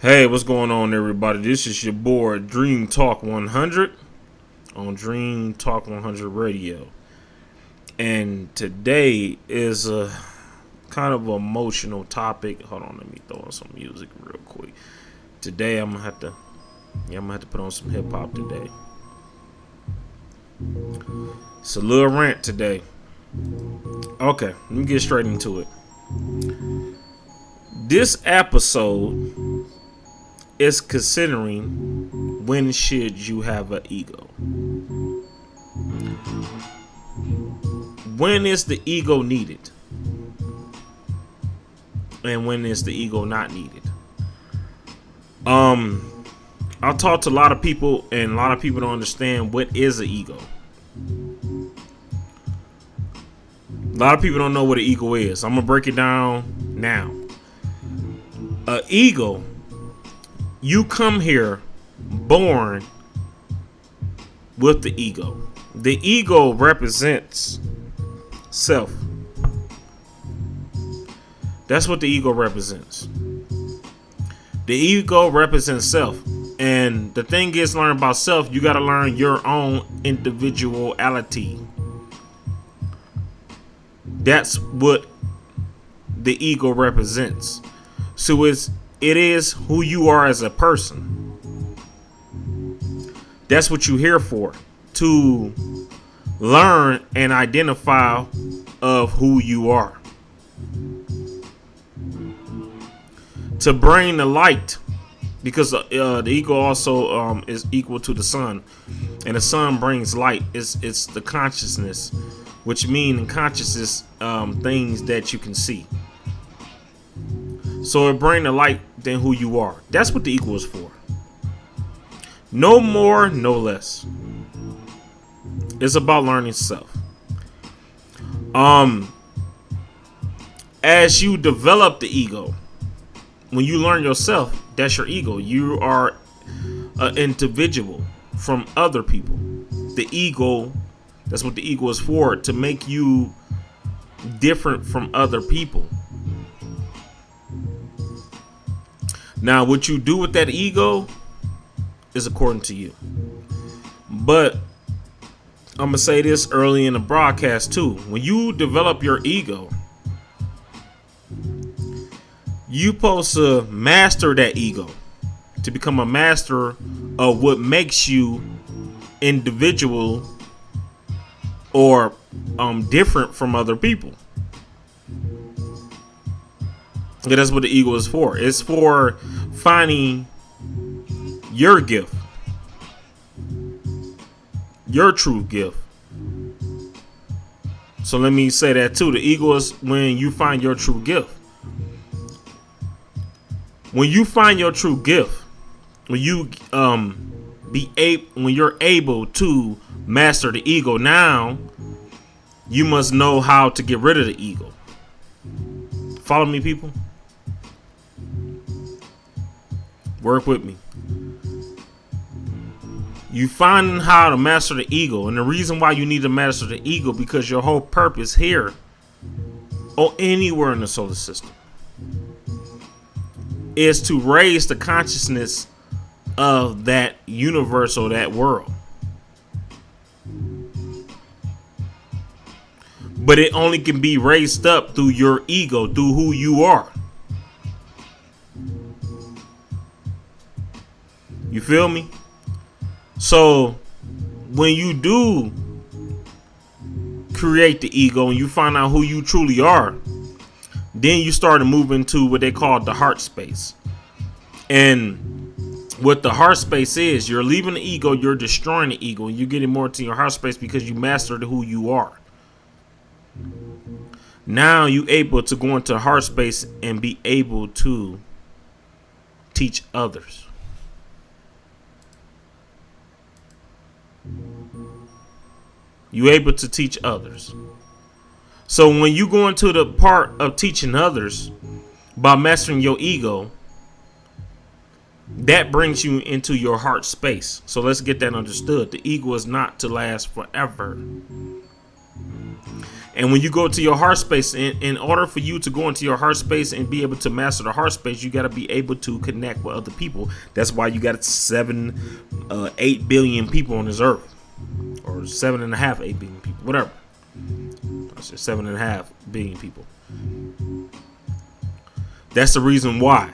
Hey, what's going on, everybody? This is your boy Dream Talk 100 on Dream Talk 100 Radio. And today is a kind of emotional topic. Hold on, let me throw on some music real quick. Today I'm gonna have to put on some hip hop today. It's a little rant today. Okay, let me get straight into it. This episode is considering when should you have an ego. When is the ego needed? And when is the ego not needed? I'll talk to a lot of people, and a lot of people don't understand what is an ego. A lot of people don't know what an ego is. I'm gonna break it down now. An ego, you come here born with the ego. The ego represents self. That's what the ego represents. The ego represents self. And the thing is, learn about self, you got to learn your own individuality. That's what the ego represents. So it is who you are as a person. That's what you're here for, to learn and identify of who you are, to bring the light, because the ego also is equal to the sun, and the sun brings light. It's the consciousness, which means consciousness, things that you can see. So it brings the light than who you are. That's what the ego is for. No more, no less. It's about learning self. As you develop the ego, when you learn yourself, that's your ego. You are an individual from other people. The ego, that's what the ego is for, to make you different from other people. Now, what you do with that ego is according to you. But I'm going to say this early in the broadcast too. When you develop your ego, you supposed to master that ego, to become a master of what makes you individual or different from other people. That's what the ego is for. It's for finding your gift, your true gift. So let me say that too. The ego is when you find your true gift. When you find your true gift, when you when you're able to master the ego, now you must know how to get rid of the ego. Follow me, people. Work with me. You find how to master the ego, and the reason why you need to master the ego, because your whole purpose here or anywhere in the solar system is to raise the consciousness of that universe or that world. But it only can be raised up through your ego, through who you are. You feel me? So when you do create the ego and you find out who you truly are, then you start to move into what they call the heart space. And what the heart space is, you're leaving the ego, you're destroying the ego, and you're getting more to your heart space because you mastered who you are. Now you're able to go into heart space and be able to teach others. You're able to teach others. So when you go into the part of teaching others by mastering your ego, that brings you into your heart space. So let's get that understood. The ego is not to last forever. And when you go to your heart space, in order for you to go into your heart space and be able to master the heart space, you got to be able to connect with other people. That's why you got 8 billion people on this earth, or 7.5, 8 billion people, whatever. I said 7.5 billion people. That's the reason why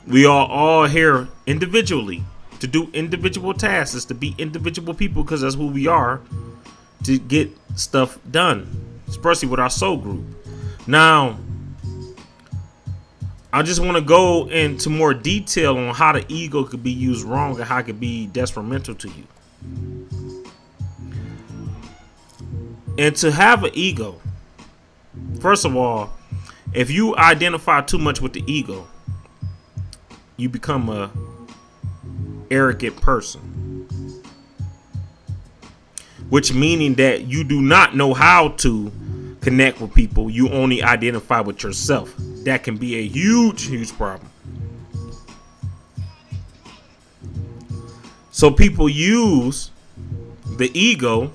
we are all here individually to do individual tasks, is to be individual people, because that's who we are, to get stuff done, especially with our soul group. Now, I just want to go into more detail on how the ego could be used wrong and how it could be detrimental to you. And to have an ego, first of all, if you identify too much with the ego, you become a arrogant person. Which meaning that you do not know how to connect with people. You only identify with yourself. That can be a huge problem. So people use the ego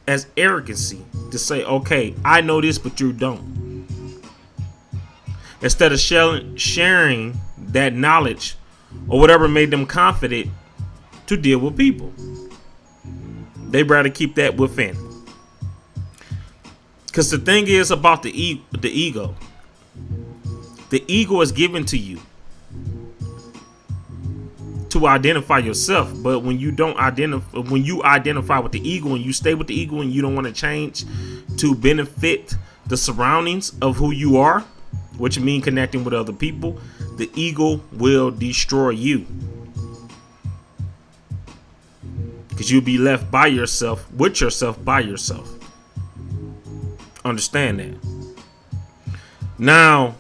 as arrogancy to say, okay, I know this, but you don't. Instead of sharing that knowledge or whatever made them confident to deal with people. They'd rather keep that within. Because the thing is about the ego. The ego is given to you to identify yourself. But when you don't identify with the ego and you stay with the ego and you don't want to change to benefit the surroundings of who you are, which means connecting with other people, the ego will destroy you. Because you'll be left by yourself, with yourself, by yourself. Understand that. Now,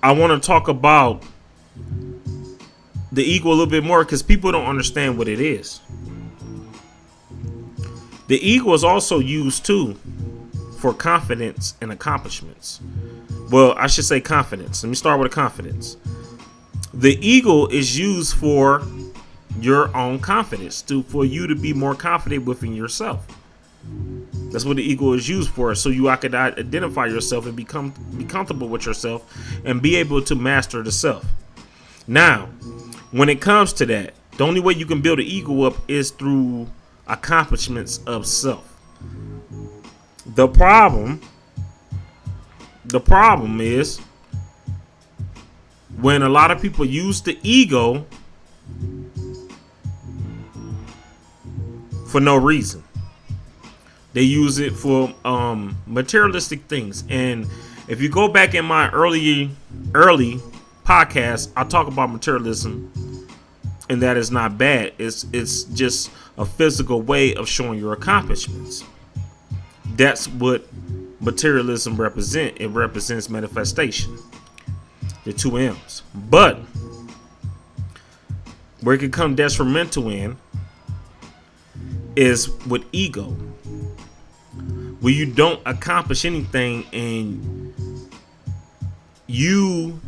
I want to talk about the ego a little bit more, because people don't understand what it is. The ego is also used too for confidence and accomplishments. Well, I should say confidence. Let me start with confidence. The ego is used for your own confidence, for you to be more confident within yourself. That's what the ego is used for, so you can identify yourself and be comfortable with yourself and be able to master the self. Now, when it comes to that, the only way you can build the ego up is through accomplishments of self. The problem is when a lot of people use the ego for no reason. They use it for materialistic things. And if you go back in my early podcast, I talk about materialism, and that is not bad. It's just a physical way of showing your accomplishments. That's what materialism represents. It represents manifestation, the 2 M's. But where it can come detrimental in is with ego, where you don't accomplish anything and you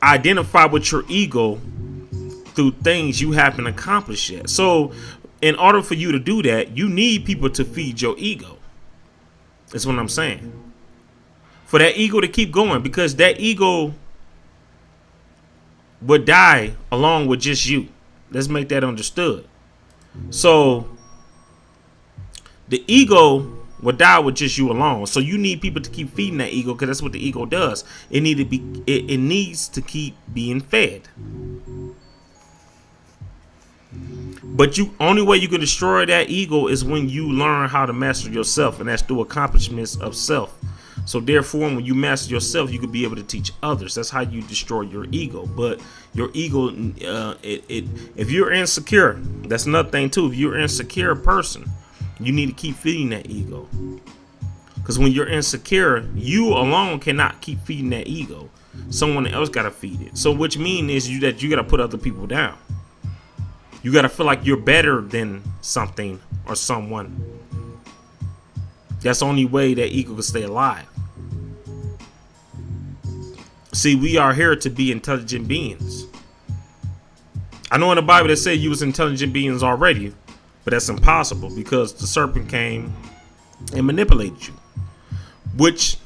identify with your ego through things you haven't accomplished yet. So in order for you to do that, you need people to feed your ego. That's what I'm saying. For that ego to keep going, because that ego would die along with just you. Let's make that understood. So the ego will die with just you alone. So you need people to keep feeding that ego, because that's what the ego does. It needs to keep being fed. But only way you can destroy that ego is when you learn how to master yourself, and that's through accomplishments of self. So therefore, when you master yourself, you could be able to teach others. That's how you destroy your ego. But your ego, if you're insecure, that's another thing too. If you're an insecure person, you need to keep feeding that ego. Because when you're insecure, you alone cannot keep feeding that ego. Someone else got to feed it. So which means is that you got to put other people down. You got to feel like you're better than something or someone. That's the only way that ego can stay alive. See, we are here to be intelligent beings. I know in the Bible they say you was intelligent beings already, But that's impossible because the serpent came and manipulated you, which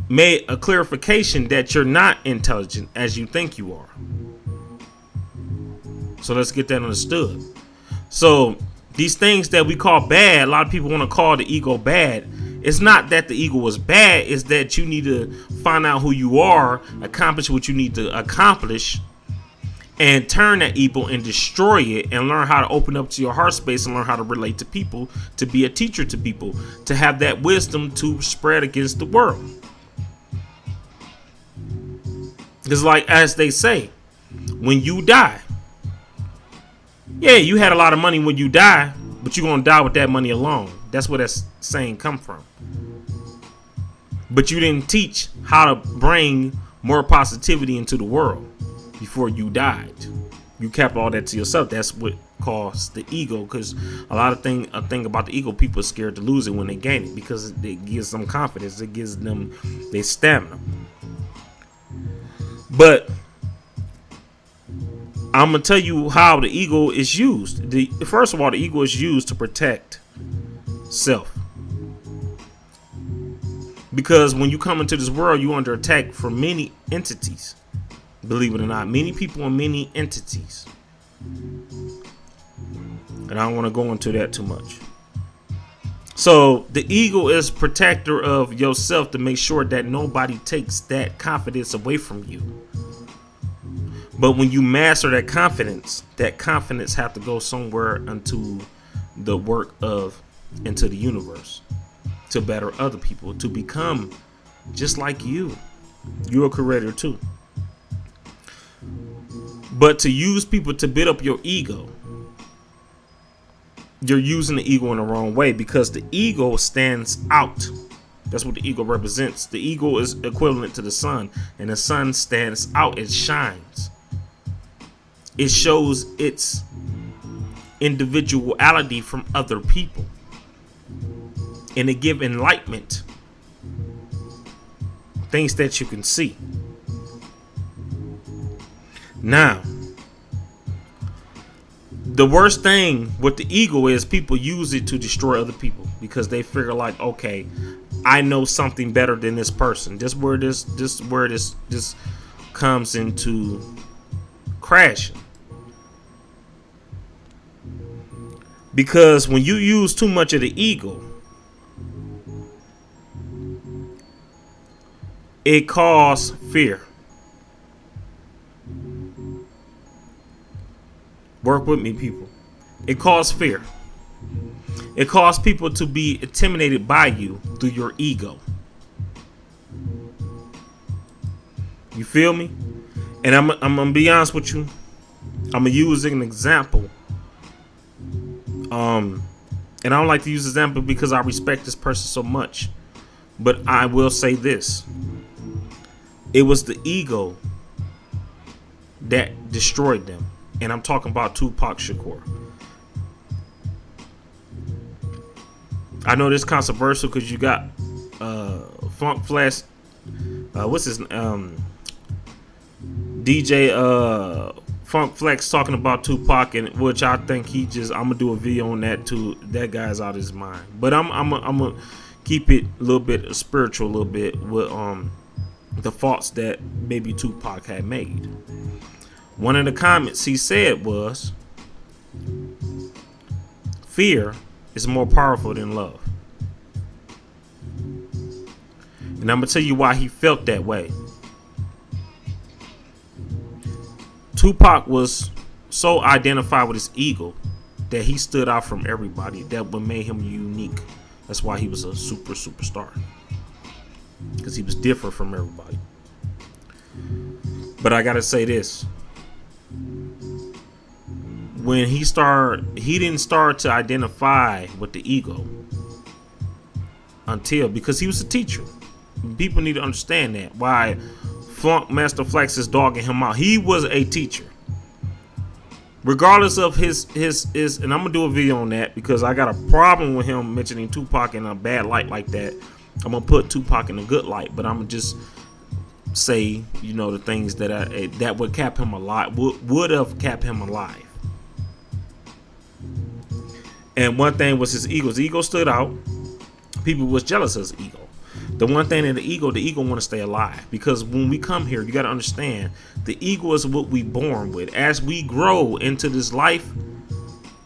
made a clarification that you're not intelligent as you think you are. So let's get that understood. So these things that we call bad, a lot of people want to call the ego bad. It's not that the ego was bad. It's that you need to find out who you are, accomplish what you need to accomplish, and turn that evil and destroy it, and learn how to open up to your heart space and learn how to relate to people, to be a teacher to people, to have that wisdom to spread against the world. It's like, as they say, when you die, yeah, you had a lot of money when you die, but you're going to die with that money alone. That's where that saying come from. But you didn't teach how to bring more positivity into the world before you died. You kept all that to yourself. That's what caused the ego, because a thing about the ego, people are scared to lose it when they gain it, because it gives them confidence. It gives them their stamina. But I'm going to tell you how the ego is used. First of all, the ego is used to protect self. Because when you come into this world, you're under attack from many entities. Believe it or not, many people and many entities. And I don't want to go into that too much. So the ego is protector of yourself to make sure that nobody takes that confidence away from you. But when you master that confidence have to go somewhere into the work of, into the universe, to better other people, to become just like you. You're a creator too. But to use people to build up your ego, you're using the ego in the wrong way, because the ego stands out. That's what the ego represents. The ego is equivalent to the sun, and the sun stands out. It shines. It shows its individuality from other people, and it gives enlightenment, things that you can see. Now, the worst thing with the ego is people use it to destroy other people, because they figure like, okay, I know something better than this person. This where this comes into crashing. Because when you use too much of the ego, it causes fear. Work with me, people. It causes fear. It causes people to be intimidated by you through your ego. You feel me? And I'm gonna be honest with you. I'm gonna use an example. And I don't like to use example because I respect this person so much. But I will say this. It was the ego that destroyed them. And I'm talking about Tupac Shakur. I know this is controversial because you got Funk Flex, what's his DJ Funk Flex talking about Tupac, and which I think I'm gonna do a video on that too. That guy's out of his mind. But I'm gonna keep it a little bit spiritual, a little bit with the faults that maybe Tupac had made. One of the comments he said was, fear is more powerful than love. And I'm going to tell you why he felt that way. Tupac was so identified with his ego that he stood out from everybody. That what made him unique. That's why he was a superstar. Because he was different from everybody. But I got to say this. When he didn't start to identify with the ego because he was a teacher. People need to understand that. Why Funk Master Flex is dogging him out. He was a teacher. Regardless of his and I'm gonna do a video on that because I got a problem with him mentioning Tupac in a bad light like that. I'm gonna put Tupac in a good light, but I'm gonna just say, the things that would kept him alive, would have kept him alive. And one thing was his ego. His ego stood out. People was jealous of his ego. The one thing in the ego want to stay alive, because when we come here, you got to understand the ego is what we born with. As we grow into this life,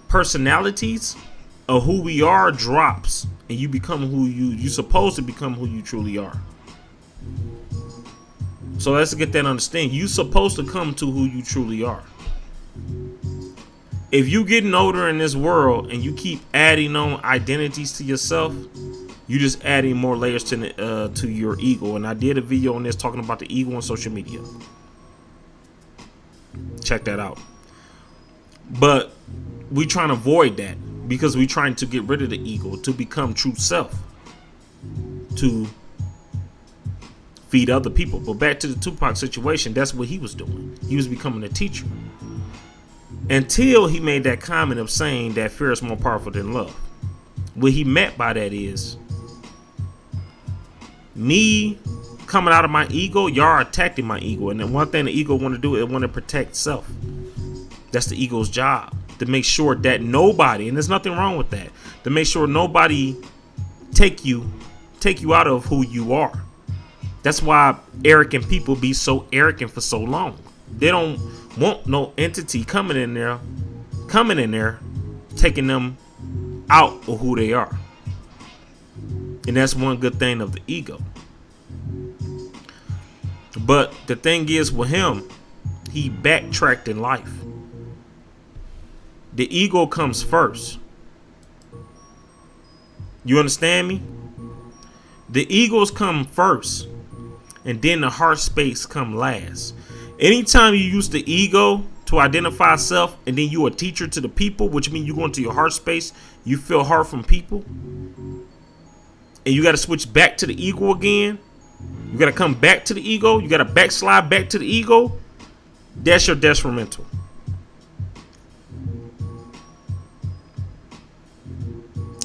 personalities of who we are drops, and you become who you supposed to become, who you truly are. So let's get that understanding. You supposed to come to who you truly are. If you getting older in this world and you keep adding on identities to yourself, you just adding more layers to your ego. And I did a video on this talking about the ego on social media. Check that out. But we trying to avoid that because we trying to get rid of the ego to become true self, to feed other people. But back to the Tupac situation, that's what he was doing. He was becoming a teacher. Until he made that comment of saying that fear is more powerful than love. What he meant by that is, me coming out of my ego, y'all are attacking my ego. And then one thing the ego want to do, it want to protect self. That's the ego's job, to make sure that nobody, and there's nothing wrong with that, to make sure nobody take you out of who you are. That's why arrogant people be so arrogant for so long. They don't want no entity coming in there, taking them out of who they are. And that's one good thing of the ego. But the thing is with him, he backtracked in life. The ego comes first. You understand me? The egos come first, and then the heart space come last. Anytime you use the ego to identify self, and then you a teacher to the people, which means you go into your heart space, you feel hard from people, and you got to switch back to the ego again. You got to come back to the ego. You got to backslide back to the ego. That's your detrimental.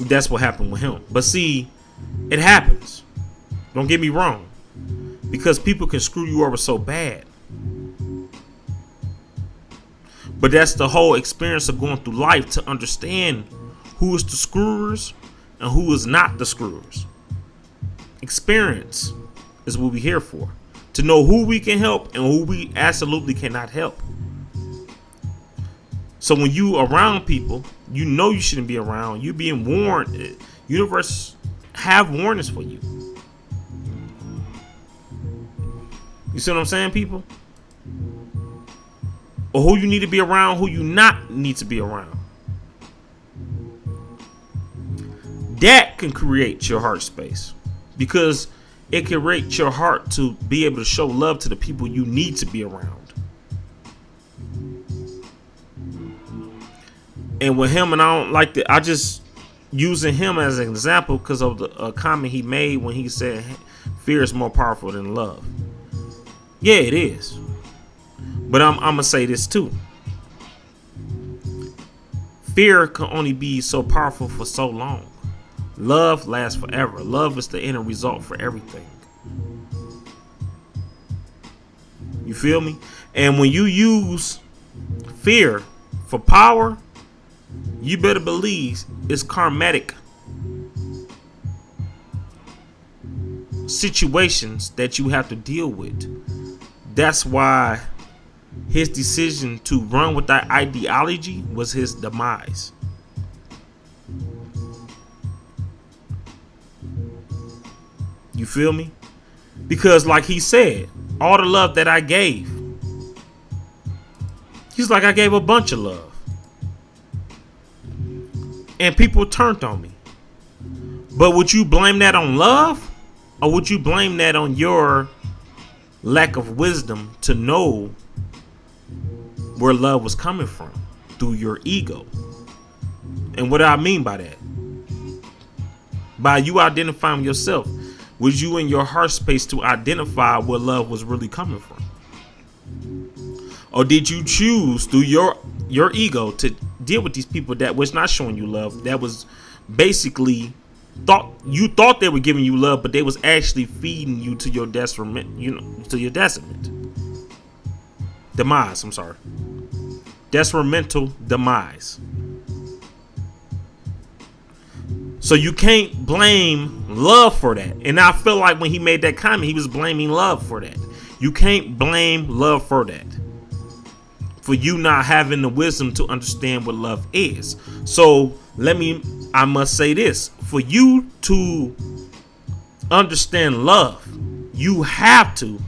That's what happened with him. But see, it happens. Don't get me wrong. Because people can screw you over so bad. But that's the whole experience of going through life, to understand who is the screwers and who is not the screwers. Experience is what we're here for. To know who we can help and who we absolutely cannot help. So when you around people you know you shouldn't be around, you being warned. Universe have warnings for you. You see what I'm saying, people? Or who you need to be around, who you not need to be around. That can create your heart space, because it can create your heart to be able to show love to the people you need to be around. And with him, and I don't like that, I just using him as an example because of the comment he made when he said fear is more powerful than love. Yeah, it is. But I'm gonna say this too. Fear can only be so powerful for so long. Love lasts forever. Love is the end result for everything. You feel me? And when you use fear for power, you better believe it's karmatic situations that you have to deal with. That's why his decision to run with that ideology was his demise. You feel me? Because like he said, all the love that I gave, he's like, I gave a bunch of love. And people turned on me. But would you blame that on love? Or would you blame that on your lack of wisdom to know where love was coming from through your ego? And what do I mean by that? By you identifying yourself. Was you in your heart space to identify where love was really coming from? Or did you choose through your ego to deal with these people that was not showing you love, that was basically thought they were giving you love, but they was actually feeding you to your detriment, to your demise. I'm sorry, detrimental demise. So you can't blame love for that. And I feel like when he made that comment, he was blaming love for that. You can't blame love for that. For you not having the wisdom to understand what love is. So I must say this. For you to understand love, you have to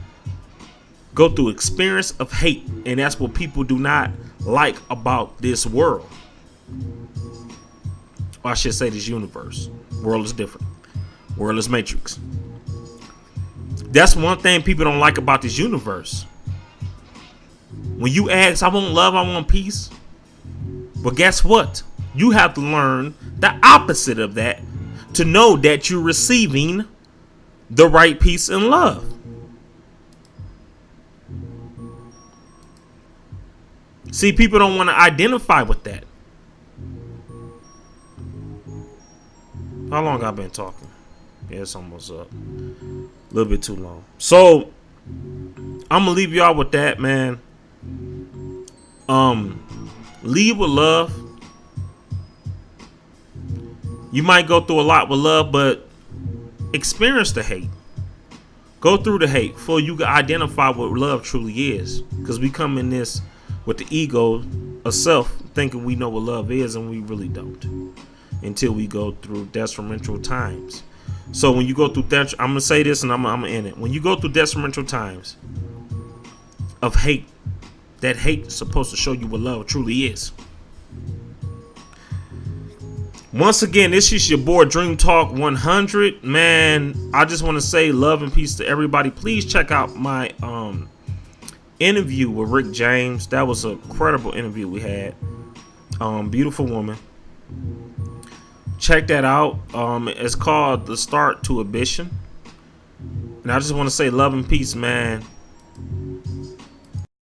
go through experience of hate. And that's what people do not like about this world. Or I should say this universe. World is different. World is matrix. That's one thing people don't like about this universe. When you ask, I want love, I want peace. But guess what? You have to learn the opposite of that to know that you're receiving the right peace and love. See, people don't want to identify with that. How long I've been talking? Yeah, it's almost up. A little bit too long. So I'm gonna leave y'all with that, man. Lead with love. You might go through a lot with love, but experience the hate. Go through the hate before you can identify what love truly is. Because we come in this with the ego of self, thinking we know what love is, and we really don't. Until we go through detrimental times. So when you go through that, I'm gonna say this and I'm gonna end it. When you go through detrimental times of hate, that hate is supposed to show you what love truly is. Once again, this is your boy Dream Talk 100. Man, I just want to say love and peace to everybody. Please check out my interview with Rick James. That was a credible interview we had. Beautiful woman. Check that out. It's called The Start to Ambition. And I just want to say love and peace, man.